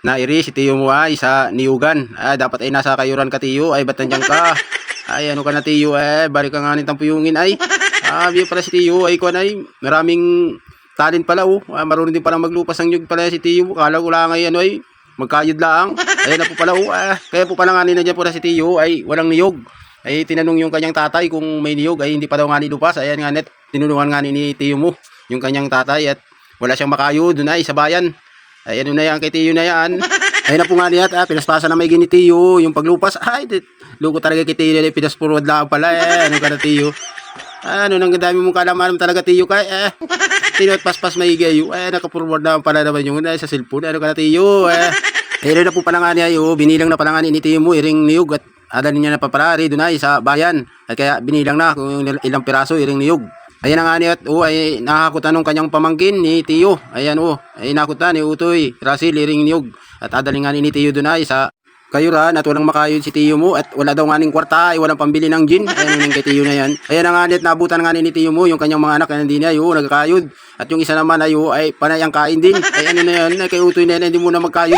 Nairi si Tiyo mo ay sa niyugan. Dapat ay nasa kayuran ka Tiyo, ay ba't nandiyan ka? Ay ano ka na Tiyo, balik ka nga nitang puyungin ay. Biyo pala si Tiyo ay kuan ay maraming talent pala marunong din pala maglupas ng nyug pala si Tiyo. Kala ko lang ay ano ay magkayod lang. Ayun na po pala kaya po pala nga nandiyan po na si Tiyo ay walang niyog. Ay tinanong yung kanyang tatay kung may niyog ay hindi pa daw nga nilupas. Ayan nga net, tinulungan nga ni Tiyo mo yung kanyang tatay at wala siyang makayod doon ay sa bayan. Ay ano na yan kay Tiyo na yan. Ayun na po nga niya pinaspasa na may gini Tiyo yung paglupas. Ay lugo talaga kay Tiyo na pinaspurwad lang pala ano ka na Tiyo. Ano nang dami mong kalaman talaga Tiyo kay tinot paspas may gayo nakapurwad na pala naman yung sa cellphone ano ka na Tiyo ayun na po pala nga niya binilang na pala nga ni Tiyo mo iring niyog at adalin niya na paparari doon ay sa bayan at kaya binilang na kung ilang piraso iring niyog. Ayan na nga niya ay nakakutan ng kanyang pamangkin ni Tiyo. Ayan ay nakutan ni Utoy Rasil iring niyog at adalin nga ni Tiyo doon ay sa kayuran at walang makayod si Tiyo mo at wala daw nga ning kwarta ay walang pambili ng gin. Ayan yung kay Tiyo na yan. Ayan na nga niya nabutan nga ni Tiyo mo yung kanyang mga anak na hindi niya nagkakayod at yung isa naman ay panay ang kain din. Ay ano na yan kay Utoy na yan hindi muna magkayod